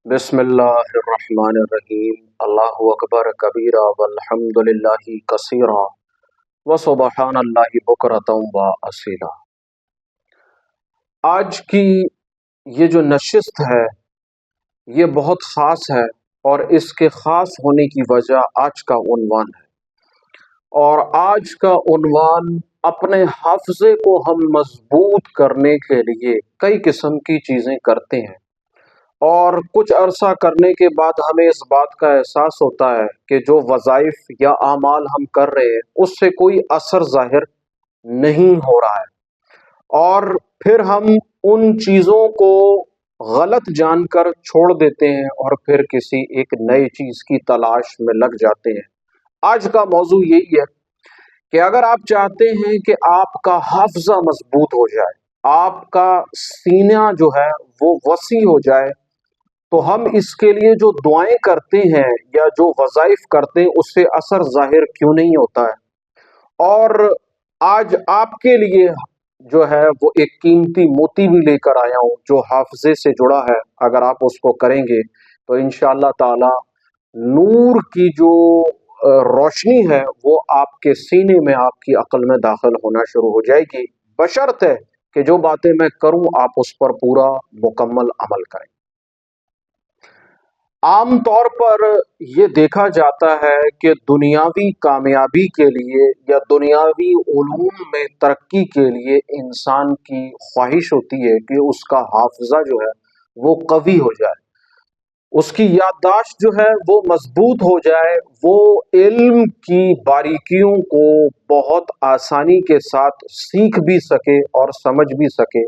بسم اللہ الرحمن الرحیم۔ اللہ اکبر کبیرہ والحمدللہ کثیرہ وسبحان اللہ بکرۃ و اصیلا۔ آج کی یہ جو نشست ہے یہ بہت خاص ہے، اور اس کے خاص ہونے کی وجہ آج کا عنوان ہے۔ اور آج کا عنوان اپنے حافظے کو ہم مضبوط کرنے کے لیے کئی قسم کی چیزیں کرتے ہیں، اور کچھ عرصہ کرنے کے بعد ہمیں اس بات کا احساس ہوتا ہے کہ جو وظائف یا اعمال ہم کر رہے ہیں اس سے کوئی اثر ظاہر نہیں ہو رہا ہے، اور پھر ہم ان چیزوں کو غلط جان کر چھوڑ دیتے ہیں اور پھر کسی ایک نئی چیز کی تلاش میں لگ جاتے ہیں۔ آج کا موضوع یہی ہے کہ اگر آپ چاہتے ہیں کہ آپ کا حافظہ مضبوط ہو جائے، آپ کا سینہ جو ہے وہ وسیع ہو جائے، تو ہم اس کے لیے جو دعائیں کرتے ہیں یا جو وظائف کرتے ہیں اس سے اثر ظاہر کیوں نہیں ہوتا ہے۔ اور آج آپ کے لیے جو ہے وہ ایک قیمتی موتی بھی لے کر آیا ہوں جو حافظے سے جڑا ہے۔ اگر آپ اس کو کریں گے تو انشاءاللہ تعالی نور کی جو روشنی ہے وہ آپ کے سینے میں، آپ کی عقل میں داخل ہونا شروع ہو جائے گی، بشرط ہے کہ جو باتیں میں کروں آپ اس پر پورا مکمل عمل کریں۔ عام طور پر یہ دیکھا جاتا ہے کہ دنیاوی کامیابی کے لیے یا دنیاوی علوم میں ترقی کے لیے انسان کی خواہش ہوتی ہے کہ اس کا حافظہ جو ہے وہ قوی ہو جائے، اس کی یادداشت جو ہے وہ مضبوط ہو جائے، وہ علم کی باریکیوں کو بہت آسانی کے ساتھ سیکھ بھی سکے اور سمجھ بھی سکے۔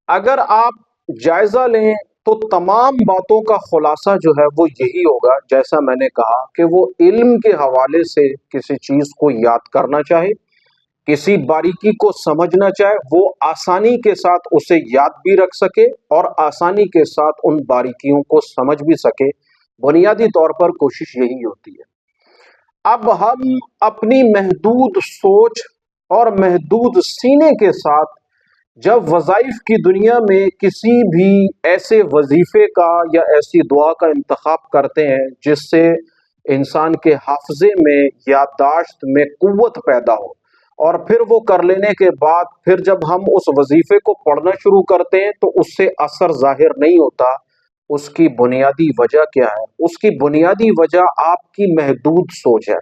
اگر آپ جائزہ لیں تو تمام باتوں کا خلاصہ جو ہے وہ یہی ہوگا، جیسا میں نے کہا کہ وہ علم کے حوالے سے کسی چیز کو یاد کرنا چاہے، کسی باریکی کو سمجھنا چاہے، وہ آسانی کے ساتھ اسے یاد بھی رکھ سکے اور آسانی کے ساتھ ان باریکیوں کو سمجھ بھی سکے۔ بنیادی طور پر کوشش یہی ہوتی ہے۔ اب ہم اپنی محدود سوچ اور محدود سینے کے ساتھ جب وظائف کی دنیا میں کسی بھی ایسے وظیفے کا یا ایسی دعا کا انتخاب کرتے ہیں جس سے انسان کے حافظے میں، یادداشت میں قوت پیدا ہو، اور پھر وہ کر لینے کے بعد پھر جب ہم اس وظیفے کو پڑھنا شروع کرتے ہیں تو اس سے اثر ظاہر نہیں ہوتا، اس کی بنیادی وجہ کیا ہے؟ اس کی بنیادی وجہ آپ کی محدود سوچ ہے۔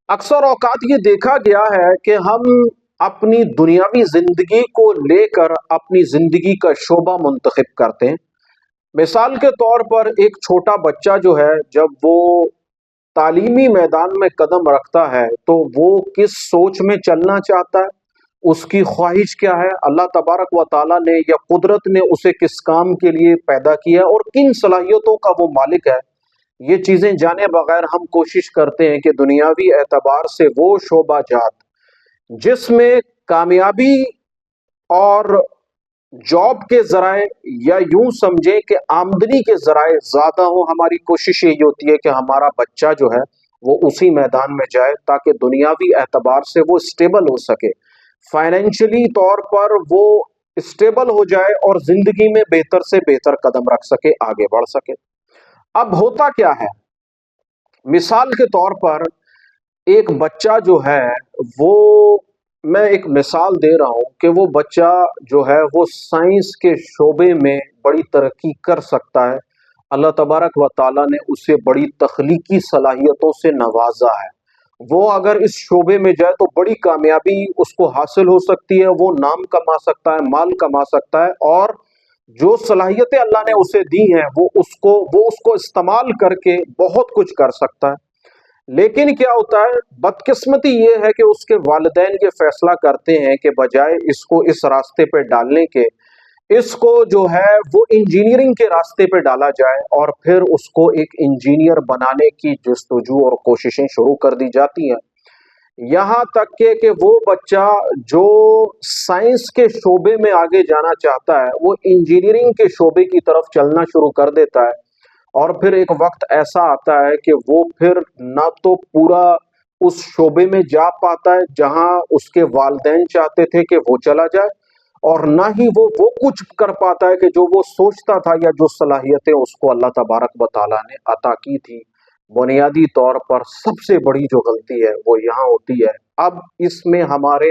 اکثر اوقات یہ دیکھا گیا ہے کہ ہم اپنی دنیاوی زندگی کو لے کر اپنی زندگی کا شعبہ منتخب کرتے ہیں۔ مثال کے طور پر ایک چھوٹا بچہ جو ہے جب وہ تعلیمی میدان میں قدم رکھتا ہے تو وہ کس سوچ میں چلنا چاہتا ہے، اس کی خواہش کیا ہے، اللہ تبارک و تعالیٰ نے یا قدرت نے اسے کس کام کے لیے پیدا کیا ہے اور کن صلاحیتوں کا وہ مالک ہے، یہ چیزیں جانے بغیر ہم کوشش کرتے ہیں کہ دنیاوی اعتبار سے وہ شعبہ جات جس میں کامیابی اور جاب کے ذرائع یا یوں سمجھیں کہ آمدنی کے ذرائع زیادہ ہوں، ہماری کوشش یہی ہوتی ہے کہ ہمارا بچہ جو ہے وہ اسی میدان میں جائے تاکہ دنیاوی اعتبار سے وہ اسٹیبل ہو سکے، فائنینشلی طور پر وہ اسٹیبل ہو جائے اور زندگی میں بہتر سے بہتر قدم رکھ سکے، آگے بڑھ سکے۔ اب ہوتا کیا ہے، مثال کے طور پر ایک بچہ جو ہے وہ، میں ایک مثال دے رہا ہوں کہ وہ بچہ جو ہے وہ سائنس کے شعبے میں بڑی ترقی کر سکتا ہے، اللہ تبارک و تعالیٰ نے اسے بڑی تخلیقی صلاحیتوں سے نوازا ہے، وہ اگر اس شعبے میں جائے تو بڑی کامیابی اس کو حاصل ہو سکتی ہے، وہ نام کما سکتا ہے، مال کما سکتا ہے، اور جو صلاحیتیں اللہ نے اسے دی ہیں وہ اس کو استعمال کر کے بہت کچھ کر سکتا ہے۔ لیکن کیا ہوتا ہے، بدقسمتی یہ ہے کہ اس کے والدین یہ فیصلہ کرتے ہیں کہ بجائے اس کو اس راستے پہ ڈالنے کے، اس کو جو ہے وہ انجینئرنگ کے راستے پہ ڈالا جائے، اور پھر اس کو ایک انجینئر بنانے کی جستجو اور کوششیں شروع کر دی جاتی ہیں، یہاں تک کہ وہ بچہ جو سائنس کے شعبے میں آگے جانا چاہتا ہے وہ انجینئرنگ کے شعبے کی طرف چلنا شروع کر دیتا ہے، اور پھر ایک وقت ایسا آتا ہے کہ وہ پھر نہ تو پورا اس شعبے میں جا پاتا ہے جہاں اس کے والدین چاہتے تھے کہ وہ چلا جائے، اور نہ ہی وہ کچھ کر پاتا ہے کہ جو وہ سوچتا تھا یا جو صلاحیتیں اس کو اللہ تبارک و تعالیٰ نے عطا کی تھی۔ بنیادی طور پر سب سے بڑی جو غلطی ہے وہ یہاں ہوتی ہے، اب اس میں ہمارے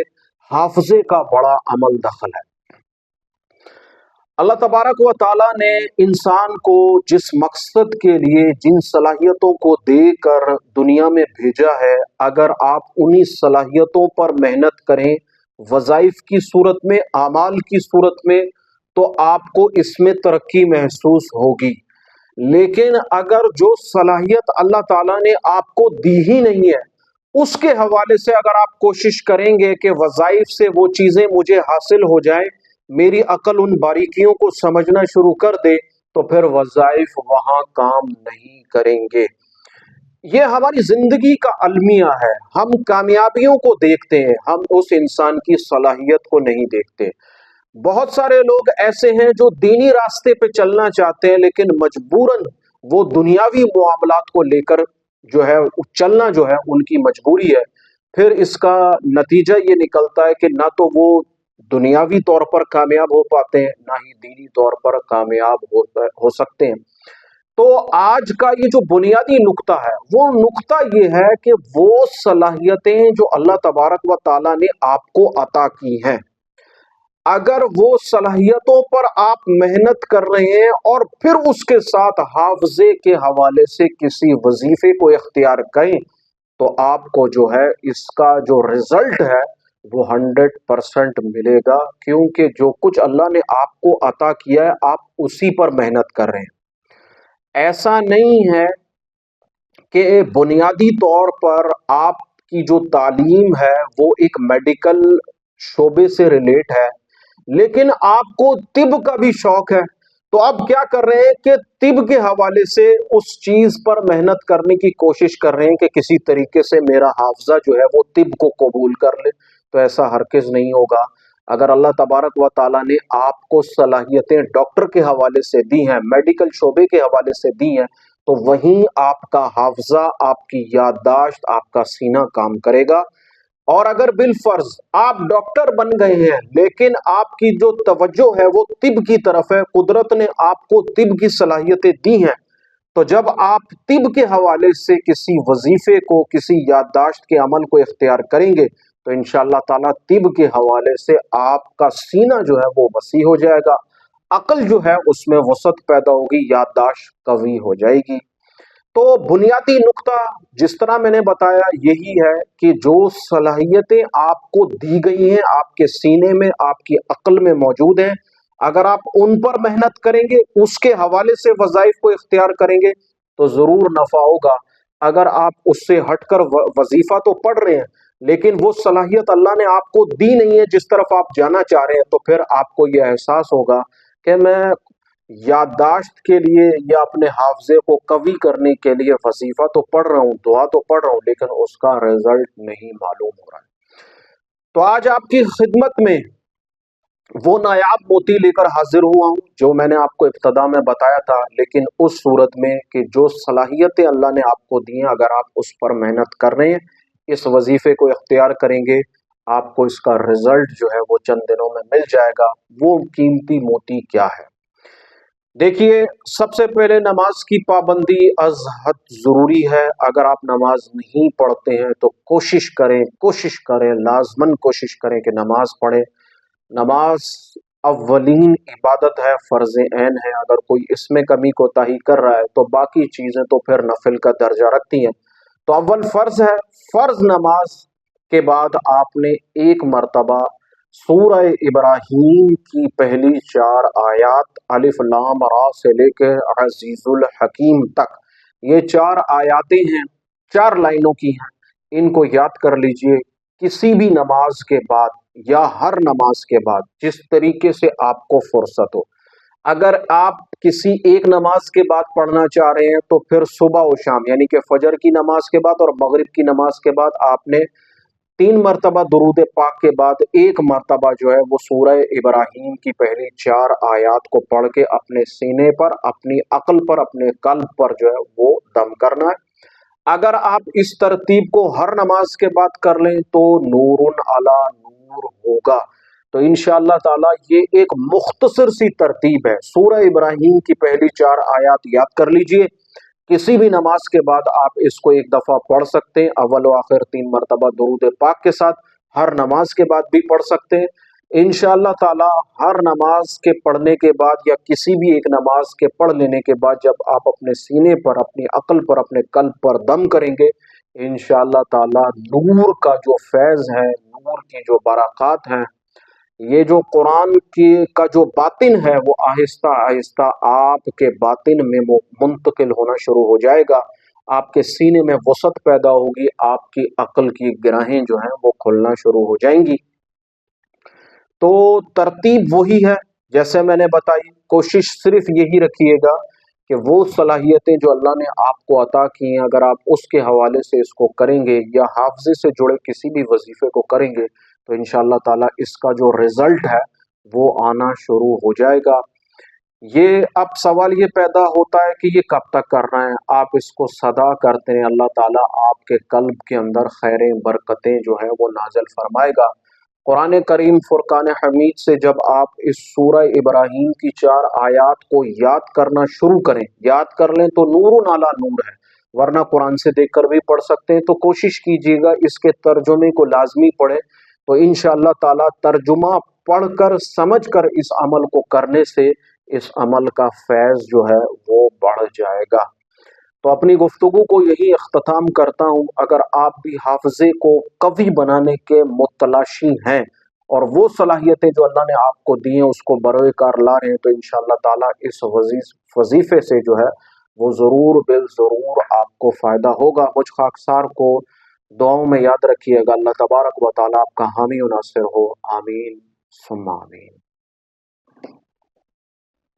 حافظے کا بڑا عمل دخل ہے۔ اللہ تبارک و تعالیٰ نے انسان کو جس مقصد کے لیے جن صلاحیتوں کو دے کر دنیا میں بھیجا ہے، اگر آپ انہی صلاحیتوں پر محنت کریں وظائف کی صورت میں، اعمال کی صورت میں، تو آپ کو اس میں ترقی محسوس ہوگی۔ لیکن اگر جو صلاحیت اللہ تعالیٰ نے آپ کو دی ہی نہیں ہے، اس کے حوالے سے اگر آپ کوشش کریں گے کہ وظائف سے وہ چیزیں مجھے حاصل ہو جائیں، میری عقل ان باریکیوں کو سمجھنا شروع کر دے، تو پھر وظائف وہاں کام نہیں کریں گے۔ یہ ہماری زندگی کا المیہ ہے۔ ہم کامیابیوں کو دیکھتے ہیں، ہم اس انسان کی صلاحیت کو نہیں دیکھتے۔ بہت سارے لوگ ایسے ہیں جو دینی راستے پہ چلنا چاہتے ہیں، لیکن مجبوراً وہ دنیاوی معاملات کو لے کر جو ہے چلنا جو ہے ان کی مجبوری ہے۔ پھر اس کا نتیجہ یہ نکلتا ہے کہ نہ تو وہ دنیاوی طور پر کامیاب ہو پاتے ہیں، نہ ہی دینی طور پر کامیاب ہو سکتے ہیں۔ تو آج کا یہ جو بنیادی نقطہ ہے، وہ نقطہ یہ ہے کہ وہ صلاحیتیں جو اللہ تبارک و تعالیٰ نے آپ کو عطا کی ہیں، اگر وہ صلاحیتوں پر آپ محنت کر رہے ہیں اور پھر اس کے ساتھ حافظے کے حوالے سے کسی وظیفے کو اختیار کریں، تو آپ کو جو ہے اس کا جو رزلٹ ہے وہ 100% ملے گا، کیونکہ جو کچھ اللہ نے آپ کو عطا کیا ہے آپ اسی پر محنت کر رہے ہیں۔ ایسا نہیں ہے کہ بنیادی طور پر آپ کی جو تعلیم ہے وہ ایک میڈیکل شعبے سے ریلیٹ ہے، لیکن آپ کو طب کا بھی شوق ہے، تو آپ کیا کر رہے ہیں کہ طب کے حوالے سے اس چیز پر محنت کرنے کی کوشش کر رہے ہیں کہ کسی طریقے سے میرا حافظہ جو ہے وہ طب کو قبول کر لے۔ تو ایسا ہرگز نہیں ہوگا۔ اگر اللہ تبارک و تعالیٰ نے آپ کو صلاحیتیں ڈاکٹر کے حوالے سے دی ہیں، میڈیکل شعبے کے حوالے سے دی ہیں، تو وہیں آپ کا حافظہ، آپ کی یادداشت، آپ کا سینہ کام کرے گا۔ اور اگر بالفرض آپ ڈاکٹر بن گئے ہیں لیکن آپ کی جو توجہ ہے وہ طب کی طرف ہے، قدرت نے آپ کو طب کی صلاحیتیں دی ہیں، تو جب آپ طب کے حوالے سے کسی وظیفے کو، کسی یادداشت کے عمل کو اختیار کریں گے، تو انشاءاللہ تعالیٰ طب کے حوالے سے آپ کا سینہ جو ہے وہ وسیع ہو جائے گا، عقل جو ہے اس میں وسعت پیدا ہوگی، یادداشت قوی ہو جائے گی۔ تو بنیادی نقطہ جس طرح میں نے بتایا یہی ہے کہ جو صلاحیتیں آپ کو دی گئی ہیں، آپ کے سینے میں، آپ کی عقل میں موجود ہیں، اگر آپ ان پر محنت کریں گے، اس کے حوالے سے وظائف کو اختیار کریں گے، تو ضرور نفع ہوگا۔ اگر آپ اس سے ہٹ کر وظیفہ تو پڑھ رہے ہیں لیکن وہ صلاحیت اللہ نے آپ کو دی نہیں ہے جس طرف آپ جانا چاہ رہے ہیں، تو پھر آپ کو یہ احساس ہوگا کہ میں یادداشت کے لیے یا اپنے حافظے کو قوی کرنے کے لیے وظیفہ تو پڑھ رہا ہوں، دعا تو پڑھ رہا ہوں، لیکن اس کا رزلٹ نہیں معلوم ہو رہا ہے۔ تو آج آپ کی خدمت میں وہ نایاب موتی لے کر حاضر ہوا ہوں جو میں نے آپ کو ابتدا میں بتایا تھا، لیکن اس صورت میں کہ جو صلاحیتیں اللہ نے آپ کو دی ہیں، اگر آپ اس پر محنت کر رہے ہیں، اس وظیفے کو اختیار کریں گے، آپ کو اس کا رزلٹ جو ہے وہ چند دنوں میں مل جائے گا۔ وہ قیمتی موتی کیا ہے؟ دیکھیے، سب سے پہلے نماز کی پابندی از حد ضروری ہے۔ اگر آپ نماز نہیں پڑھتے ہیں تو کوشش کریں لازماً کوشش کریں کہ نماز پڑھیں۔ نماز اولین عبادت ہے، فرض عین ہے۔ اگر کوئی اس میں کمی کوتاہی کر رہا ہے تو باقی چیزیں تو پھر نفل کا درجہ رکھتی ہیں۔ تو اول فرض ہے، فرض نماز کے بعد آپ نے ایک مرتبہ سورہ ابراہیم کی پہلی 4 آیات الف لام را سے لے کے عزیز الحکیم تک، یہ 4 آیاتیں ہیں، 4 لائنوں کی ہیں، ان کو یاد کر لیجئے۔ کسی بھی نماز کے بعد یا ہر نماز کے بعد جس طریقے سے آپ کو فرصت ہو، اگر آپ کسی ایک نماز کے بعد پڑھنا چاہ رہے ہیں تو پھر صبح و شام، یعنی کہ فجر کی نماز کے بعد اور مغرب کی نماز کے بعد آپ نے 3 مرتبہ درود پاک کے بعد ایک مرتبہ جو ہے وہ سورہ ابراہیم کی پہلی 4 آیات کو پڑھ کے اپنے سینے پر، اپنی عقل پر، اپنے قلب پر جو ہے وہ دم کرنا ہے۔ اگر آپ اس ترتیب کو ہر نماز کے بعد کر لیں تو نور علی نور ہوگا۔ تو انشاءاللہ تعالی یہ ایک مختصر سی ترتیب ہے۔ سورہ ابراہیم کی پہلی 4 آیات یاد کر لیجئے، کسی بھی نماز کے بعد آپ اس کو ایک دفعہ پڑھ سکتے ہیں، اول و آخر 3 مرتبہ درود پاک کے ساتھ، ہر نماز کے بعد بھی پڑھ سکتے ہیں۔ انشاءاللہ تعالی ہر نماز کے پڑھنے کے بعد یا کسی بھی ایک نماز کے پڑھ لینے کے بعد جب آپ اپنے سینے پر، اپنی عقل پر، اپنے قلب پر دم کریں گے، انشاءاللہ تعالی نور کا جو فیض ہے، نور کی جو برکات ہیں، یہ جو قرآن کی کا جو باطن ہے وہ آہستہ آہستہ آپ کے باطن میں منتقل ہونا شروع ہو جائے گا، آپ کے سینے میں وسعت پیدا ہوگی، آپ کی عقل کی گرہیں جو ہیں وہ کھلنا شروع ہو جائیں گی۔ تو ترتیب وہی ہے جیسے میں نے بتائی، کوشش صرف یہی رکھیے گا کہ وہ صلاحیتیں جو اللہ نے آپ کو عطا کی ہیں اگر آپ اس کے حوالے سے اس کو کریں گے یا حافظے سے جڑے کسی بھی وظیفے کو کریں گے تو انشاءاللہ تعالی اس کا جو رزلٹ ہے وہ آنا شروع ہو جائے گا۔ یہ اب سوال یہ پیدا ہوتا ہے کہ یہ کب تک کرنا ہے؟ آپ اس کو صدا کرتے ہیں، اللہ تعالیٰ آپ کے قلب کے اندر خیریں برکتیں جو ہیں وہ نازل فرمائے گا۔ قرآن کریم فرقان حمید سے جب آپ اس سورہ ابراہیم کی 4 آیات کو یاد کرنا شروع کریں، یاد کر لیں تو نور علی نور ہے، ورنہ قرآن سے دیکھ کر بھی پڑھ سکتے ہیں، تو کوشش کیجیے گا اس کے ترجمے کو لازمی پڑھیں، تو انشاءاللہ تعالی ترجمہ پڑھ کر سمجھ کر اس عمل کو کرنے سے اس عمل کا فیض جو ہے وہ بڑھ جائے گا۔ تو اپنی گفتگو کو یہی اختتام کرتا ہوں، اگر آپ بھی حافظے کو قوی بنانے کے متلاشی ہیں اور وہ صلاحیتیں جو اللہ نے آپ کو دی ہیں اس کو بروئے کار لا رہے ہیں تو انشاءاللہ تعالی اس وظیفے سے جو ہے وہ ضرور بالضرور آپ کو فائدہ ہوگا۔ مجھ خاکسار کو دعاؤں میں یاد رکھیے گا۔ اللہ تبارک و تعالی آپ کا حامی و ناصر ہو، آمین ثم آمین۔